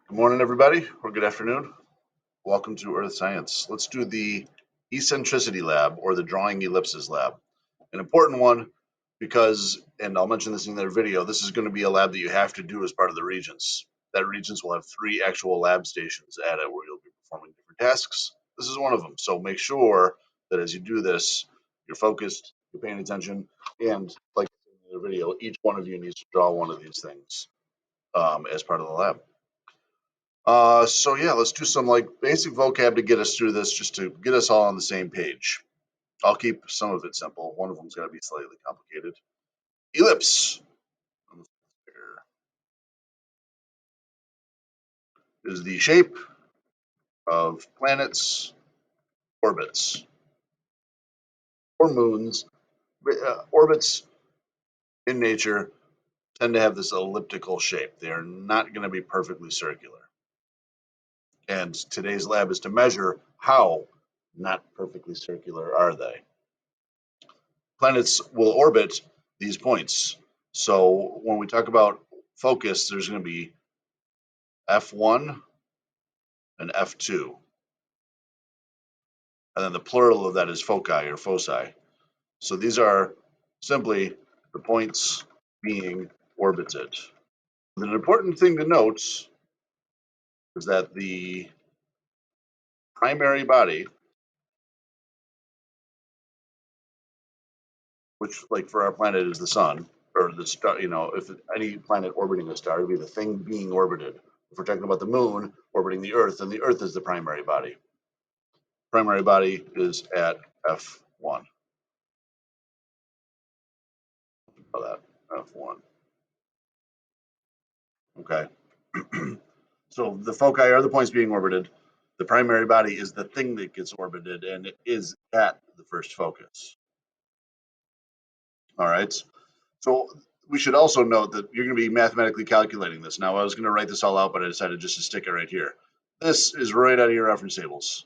Good morning, everybody, or good afternoon. Welcome to Earth Science. Let's do the Eccentricity Lab, or the Drawing Ellipses Lab. An important one because, and I'll mention this in their video, this is going to be a lab that you have to do as part of the Regents. That Regents will have 3 actual lab stations at it where you'll be performing different tasks. This is one of them, so make sure that as you do this, you're focused, you're paying attention, and like in the video, each one of you needs to draw one of these things as part of the lab. So yeah, let's do some like basic vocab to get us through this, just to get us all on the same page. I'll keep some of it simple. One of them's got to be slightly complicated. Ellipse is the shape of planets' orbits or moons. Orbits in nature tend to have this elliptical shape. They are not going to be perfectly circular. And today's lab is to measure how not perfectly circular are they. Planets will orbit these points. So when we talk about focus, there's going to be F1 and F2. And then the plural of that is foci or foci. So these are simply the points being orbited. An important thing to note is that the primary body, which like for our planet is the sun, or the star, if any planet orbiting a star would be the thing being orbited. If we're talking about the moon orbiting the Earth, then the Earth is the primary body. Primary body is at F1. Call that F1. Okay. So the foci are the points being orbited. The primary body is the thing that gets orbited, and it is at the first focus. All right. So we should also note that you're going to be mathematically calculating this. Now, I was going to write this all out, but I decided just to stick it right here. This is right out of your reference tables,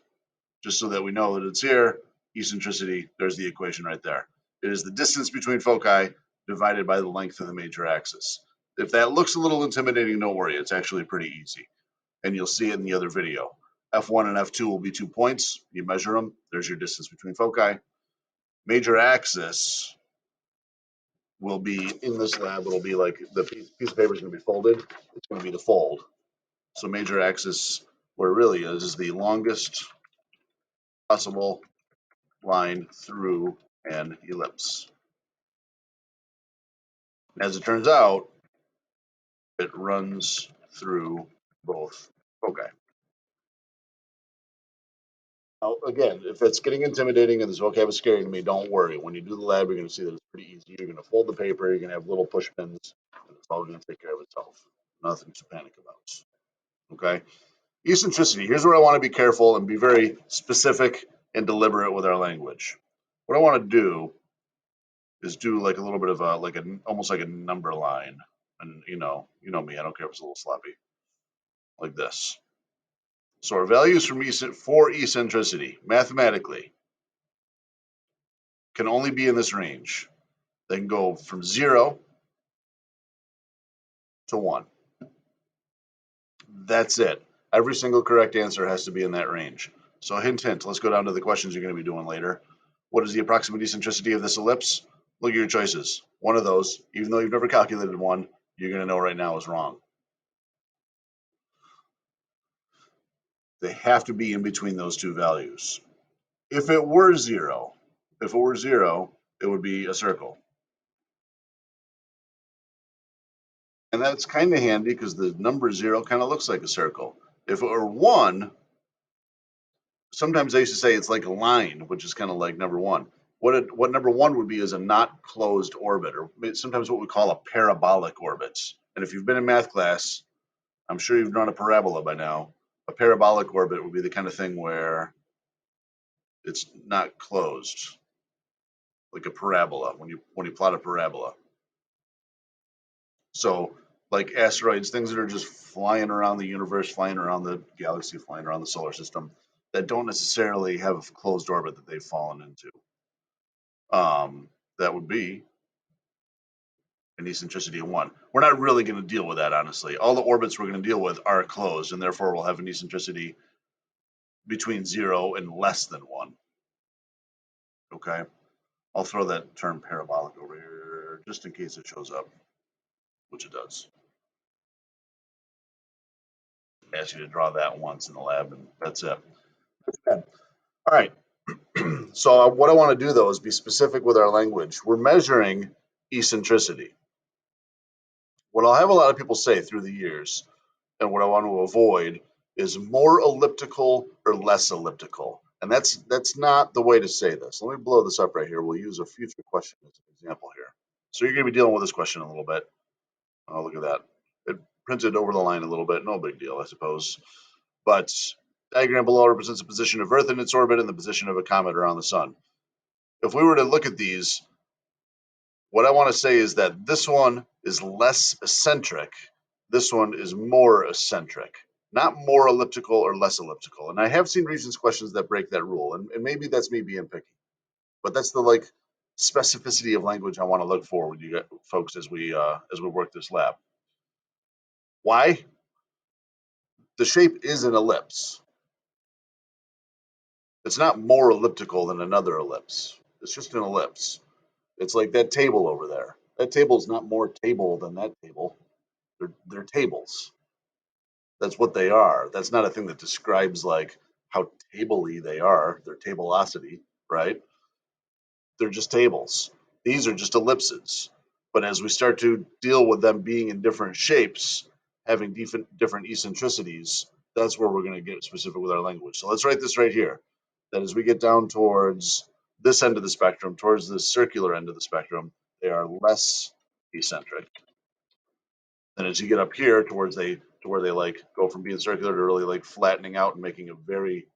just so that we know that it's here. Eccentricity, there's the equation right there. It is the distance between foci divided by the length of the major axis. If that looks a little intimidating, don't worry. It's actually pretty easy. And you'll see it in the other video. F1 and F2 will be 2 points. You measure them. There's your distance between foci. Major axis will be in this lab. It'll be like the piece of paper is going to be folded. It's going to be the fold. So major axis, where it really is the longest possible line through an ellipse. As it turns out, it runs through both foci. Now, again, if it's getting intimidating and this vocab is scary to me, don't worry. When you do the lab, you're going to see that it's pretty easy. You're going to fold the paper, you're going to have little push pins, and it's all going to take care of itself. Nothing to panic about. Okay? Eccentricity. Here's where I want to be careful and be very specific and deliberate with our language. What I want to do is do like a little bit of a almost like a number line, and me. I don't care if it's a little sloppy, like this. So our values for eccentricity mathematically can only be in this range. They can go from 0 to 1. That's it. Every single correct answer has to be in that range. So hint, hint. Let's go down to the questions you're going to be doing later. What is the approximate eccentricity of this ellipse? Look at your choices. One of those, even though you've never calculated one, you're going to know right now is wrong. They have to be in between those two values. If it were 0, it would be a circle. And that's kind of handy because the number 0 kind of looks like a circle. If it were 1, sometimes I used to say it's like a line, which is kind of like number 1. What number 1 would be is a not closed orbit, or sometimes what we call a parabolic orbit. And if you've been in math class, I'm sure you've drawn a parabola by now. A parabolic orbit would be the kind of thing where it's not closed, like a parabola, when you plot a parabola. So like asteroids, things that are just flying around the universe, flying around the galaxy, flying around the solar system, that don't necessarily have a closed orbit that they've fallen into. That would be and eccentricity of 1. We're not really going to deal with that, honestly. All the orbits we're going to deal with are closed, and therefore we'll have an eccentricity between 0 and less than 1. Okay? I'll throw that term parabolic over here just in case it shows up, which it does. I ask you to draw that once in the lab, and that's it. All right. So what I want to do, though, is be specific with our language. We're measuring eccentricity. What I'll have a lot of people say through the years, and what I want to avoid, is more elliptical or less elliptical. And that's not the way to say this. Let me blow this up right here. We'll use a future question as an example here. So you're going to be dealing with this question a little bit. Oh, look at that. It printed over the line a little bit. No big deal, I suppose. But diagram below represents the position of Earth in its orbit and the position of a comet around the sun. If we were to look at these, what I want to say is that this one is less eccentric. This one is more eccentric, not more elliptical or less elliptical. And I have seen Regents questions that break that rule, and maybe that's me being picky, but that's the specificity of language I want to look for with you folks as we work this lab. Why? The shape is an ellipse. It's not more elliptical than another ellipse. It's just an ellipse. It's like that table over there. That table is not more table than that table. They're tables. That's what they are. That's not a thing that describes like how table-y they are. They're tableosity, right? They're just tables. These are just ellipses. But as we start to deal with them being in different shapes, having different eccentricities, that's where we're going to get specific with our language. So let's write this right here. That as we get down towards this end of the spectrum, towards this circular end of the spectrum, they are less eccentric. And as you get up here towards to where they like go from being circular to really like flattening out and making a very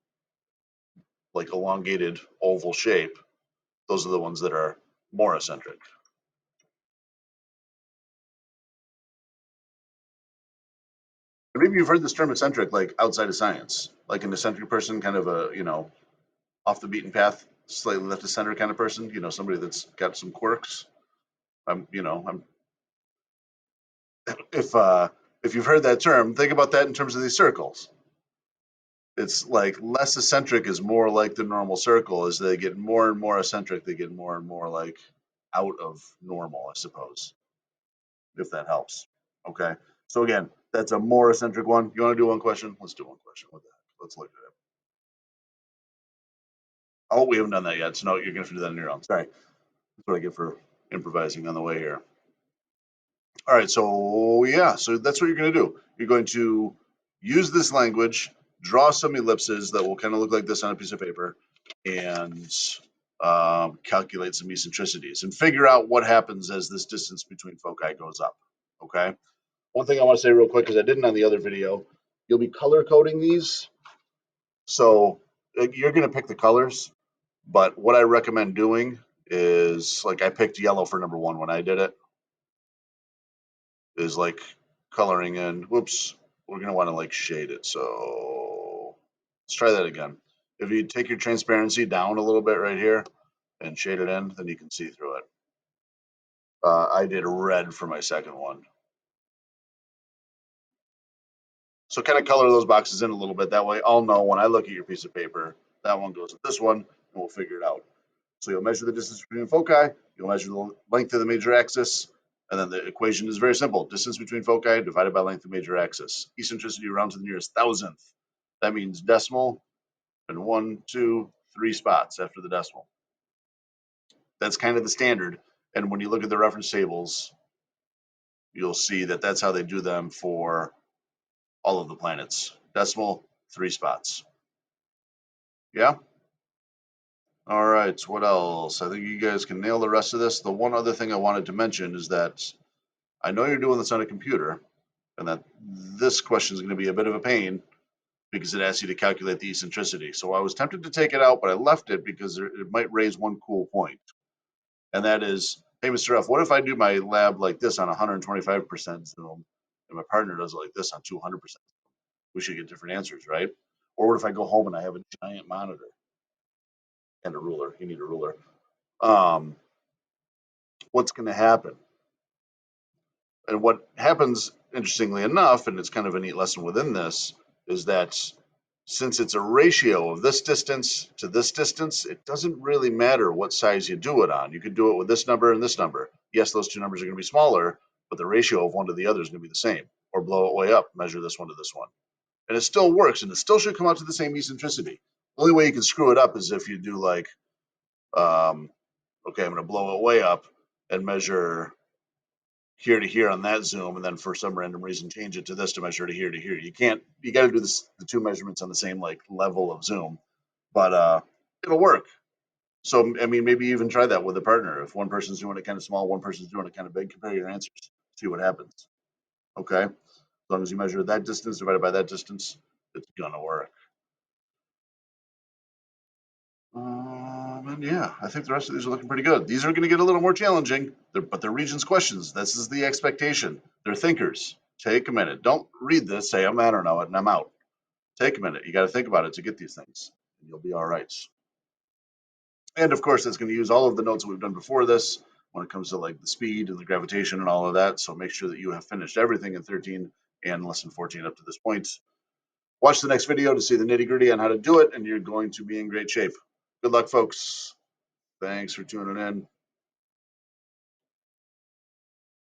like elongated oval shape, those are the ones that are more eccentric. And maybe you've heard this term eccentric like outside of science, like an eccentric person, kind of a off the beaten path, slightly left of center kind of person. Somebody that's got some quirks. I'm if you've heard that term, think about that in terms of these circles. It's like less eccentric is more like the normal circle. As they get more and more eccentric, they get more and more like out of normal, I suppose, if that helps. Okay. So again, that's a more eccentric one. You want to do one question? Let's do one question. What the heck? Let's look at it. Oh, we haven't done that yet. So no, you're gonna have to do that on your own. Sorry. That's what I get for improvising on the way here. All right, so yeah, so that's what you're going to do. You're going to use this language, draw some ellipses that will kind of look like this on a piece of paper, and calculate some eccentricities and figure out what happens as this distance between foci goes up. Okay. One thing I want to say real quick, because I didn't on the other video, you'll be color coding these. So you're going to pick the colors, but what I recommend doing is like I picked yellow for number 1 when I did it. Is like coloring in. Whoops, we're going to want to like shade it. So let's try that again. If you take your transparency down a little bit right here and shade it in, then you can see through it. I did red for my second one. So kind of color those boxes in a little bit. That way I'll know when I look at your piece of paper, that one goes with this one, and we'll figure it out. So you'll measure the distance between foci, you'll measure the length of the major axis, and then the equation is very simple. Distance between foci divided by length of major axis. Eccentricity round to the nearest thousandth. That means decimal and 1, 2, 3 spots after the decimal. That's kind of the standard. And when you look at the reference tables, you'll see that that's how they do them for all of the planets. Decimal, 3 spots. Yeah? All right, what else? I think you guys can nail the rest of this. The one other thing I wanted to mention is that I know you're doing this on a computer, and that this question is going to be a bit of a pain because it asks you to calculate the eccentricity. So I was tempted to take it out, but I left it because it might raise one cool point. And that is, hey, Mr. F, what if I do my lab like this on 125% Zoom, and my partner does it like this on 200%? We should get different answers, right? Or what if I go home and I have a giant monitor and a ruler? You need a ruler. What's going to happen? And what happens, interestingly enough, and it's kind of a neat lesson within this, is that since it's a ratio of this distance to this distance, it doesn't really matter what size you do it on. You could do it with this number and this number. Yes, those two numbers are going to be smaller, but the ratio of one to the other is going to be the same. Or blow it way up, measure this one to this one. And it still works, and it still should come out to the same eccentricity. The only way you can screw it up is if you do like, okay, I'm going to blow it way up and measure here to here on that zoom, and then for some random reason change it to this to measure to here to here. You can't. You got to do this the two measurements on the same like level of zoom, but it'll work. So I mean, maybe even try that with a partner. If one person's doing it kind of small, one person's doing it kind of big, compare your answers, see what happens. Okay, as long as you measure that distance divided by that distance, it's gonna work. And yeah, I think the rest of these are looking pretty good. These are going to get a little more challenging, but they're Regents questions. This is the expectation. They're thinkers. Take a minute. Don't read this, say, I don't know it, and I'm out. Take a minute. You got to think about it to get these things, and you'll be all right. And of course, it's going to use all of the notes that we've done before this when it comes to like the speed and the gravitation and all of that. So make sure that you have finished everything in 13 and lesson 14 up to this point. Watch the next video to see the nitty gritty on how to do it, and you're going to be in great shape. Good luck, folks. Thanks for tuning in.